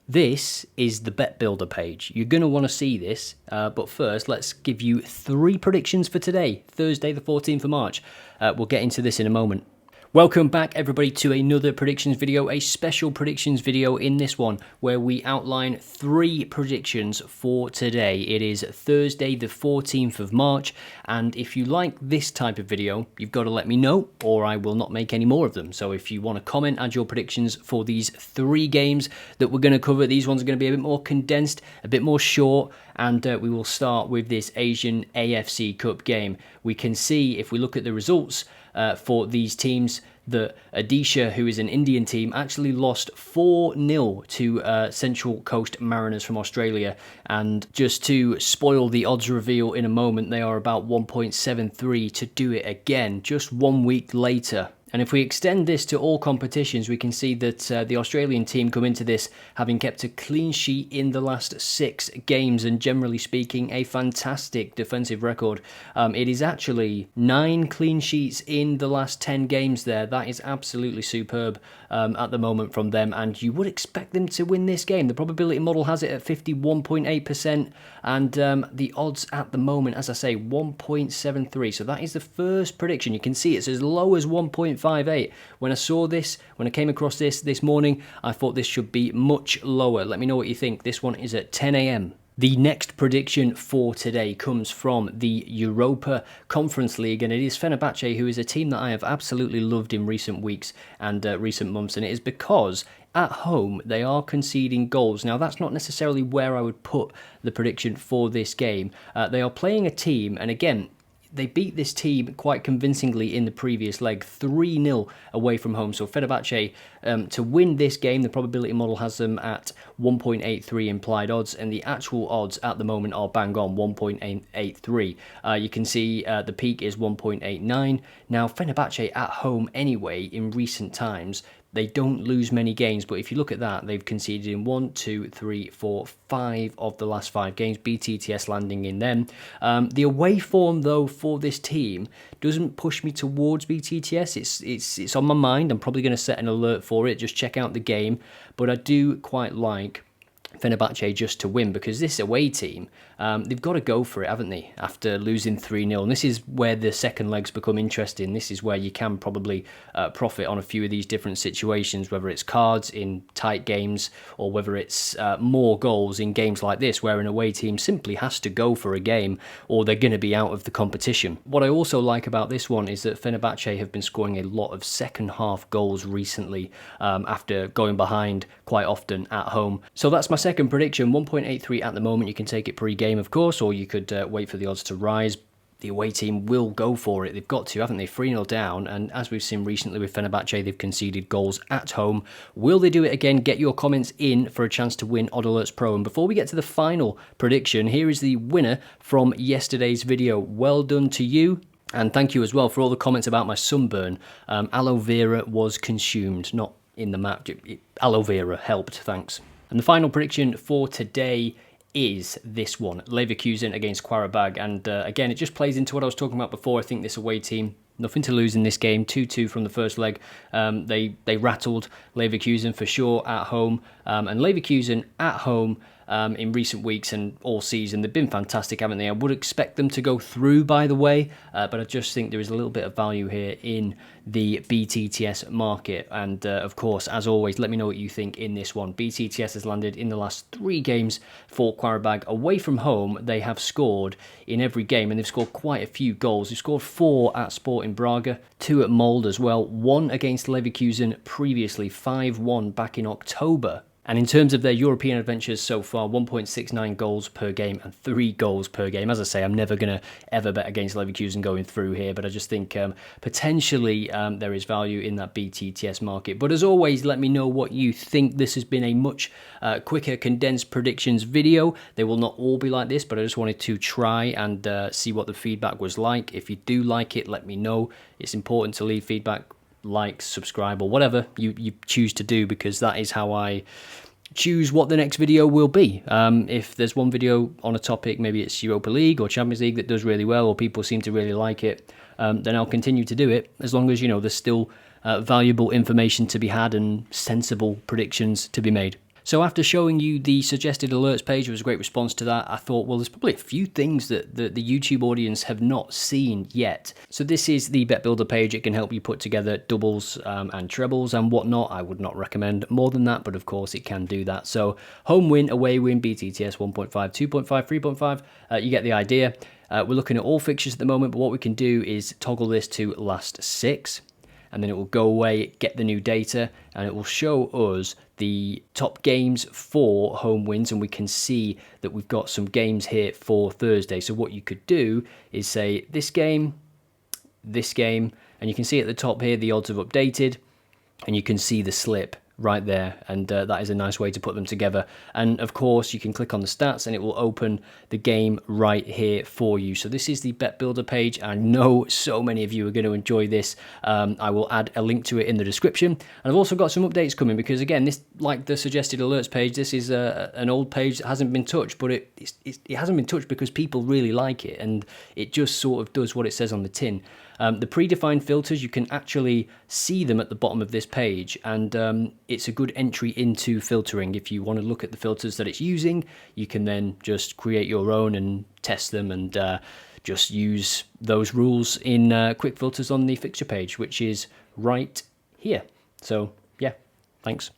This is the bet builder page. You're going to want to see this, but first let's give you 3 predictions for today, Thursday the 14th of March. We'll get into this in a moment. Welcome back everybody to another predictions video, a special predictions video in this one where we outline 3 predictions for today. It is Thursday the 14th of March, and if you like this type of video, you've got to let me know or I will not make any more of them. So if you want to comment, add your predictions for these 3 games that we're going to cover. These ones are going to be a bit more condensed, a bit more short, and we will start with this Asian AFC Cup game. We can see, if we look at the results for these teams, that Odisha, who is an Indian team, actually lost 4-0 to Central Coast Mariners from Australia. And just to spoil the odds reveal in a moment, they are about 1.73 to do it again, just 1 week later. And if we extend this to all competitions, we can see that the Australian team come into this having kept a clean sheet in the last 6 games, and generally speaking, a fantastic defensive record. It is actually 9 clean sheets in the last 10 games there. That is absolutely superb at the moment from them, and you would expect them to win this game. The probability model has it at 51.8%, and the odds at the moment, as I say, 1.73. So that is the first prediction. You can see it's as low as 1.58. When I saw this, when I came across this morning, I thought this should be much lower. Let me know what you think. This one is at 10 a.m. The next prediction for today comes from the Europa Conference League, and it is Fenerbahce, who is a team that I have absolutely loved in recent weeks and recent months, and it is because at home they are conceding goals. Now, that's not necessarily where I would put the prediction for this game. They are playing a team, and again, they beat this team quite convincingly in the previous leg, 3-0 away from home. So Fenerbahce, to win this game, the probability model has them at 1.83 implied odds, and the actual odds at the moment are bang on, 1.83. You can see the peak is 1.89. Now, Fenerbahce at home anyway, in recent times, they don't lose many games, but if you look at that, they've conceded in 1, 2, 3, 4, 5 of the last 5 games, BTTS landing in them. The away form, though, for this team doesn't push me towards BTTS. It's on my mind. I'm probably going to set an alert for it, just check out the game, but I do quite like Fenerbahce just to win, because this away team, they've got to go for it, haven't they, after losing 3-0. And this is where the second legs become interesting. This is where you can probably profit on a few of these different situations, whether it's cards in tight games or whether it's more goals in games like this, where an away team simply has to go for a game or they're going to be out of the competition. What I also like about this one is that Fenerbahce have been scoring a lot of second half goals recently after going behind quite often at home. So that's my second prediction, 1.83 at the moment. You can take it pre-game, of course, or you could wait for the odds to rise. The away team will go for it. They've got to, haven't they? 3-0 down, and as we've seen recently with Fenerbahce, they've conceded goals at home. Will they do it again? Get your comments in for a chance to win OddAlerts Pro. And before we get to the final prediction, here is the winner from yesterday's video. Well done to you. And thank you as well for all the comments about my sunburn. Aloe vera was consumed, not in the map. Aloe vera helped, thanks. And the final prediction for today is this one, Leverkusen against Qarabag. And again, it just plays into what I was talking about before. I think this away team, nothing to lose in this game, 2-2 from the first leg. They rattled Leverkusen for sure at home. And Leverkusen at home in recent weeks and all season, they've been fantastic, haven't they? I would expect them to go through, by the way, but I just think there is a little bit of value here in the BTTS market. And of course, as always, let me know what you think in this one. BTTS has landed in the last 3 games for Qarabag. Away from home, they have scored in every game, and they've scored quite a few goals. They've scored 4 at Sporting Braga, 2 at Molde as well, 1 against Leverkusen previously, 5-1 back in October. And in terms of their European adventures so far, 1.69 goals per game and 3 goals per game. As I say, I'm never going to ever bet against Leverkusen going through here, but I just think potentially there is value in that BTTS market. But as always, let me know what you think. This has been a much quicker, condensed predictions video. They will not all be like this, but I just wanted to try and see what the feedback was like. If you do like it, let me know. It's important to leave feedback, like, subscribe, or whatever you choose to do, because that is how I choose what the next video will be. If there's one video on a topic, maybe it's Europa League or Champions League, that does really well, or people seem to really like it, then I'll continue to do it, as long as, you know, there's still valuable information to be had and sensible predictions to be made. So after showing you the suggested alerts page, there was a great response to that. I thought, well, there's probably a few things that the YouTube audience have not seen yet. So this is the Bet Builder page. It can help you put together doubles and trebles and whatnot. I would not recommend more than that, but of course it can do that. So home win, away win, BTTS 1.5, 2.5, 3.5. You get the idea. We're looking at all fixtures at the moment, but what we can do is toggle this to last 6. And then it will go away, get the new data, and it will show us the top games for home wins, and we can see that we've got some games here for Thursday. So what you could do is say this game, and you can see at the top here the odds have updated, and you can see the slip right there, and that is a nice way to put them together. And of course you can click on the stats and it will open the game right here for you. So this is the Bet Builder page. I know so many of you are going to enjoy this. I will add a link to it in the description, and I've also got some updates coming, because again, this, like the suggested alerts page, this is an old page that hasn't been touched, but it hasn't been touched because people really like it, and it just sort of does what it says on the tin. The predefined filters, you can actually see them at the bottom of this page, and it's a good entry into filtering. If you want to look at the filters that it's using, you can then just create your own and test them, and just use those rules in quick filters on the fixture page, which is right here. So yeah, thanks.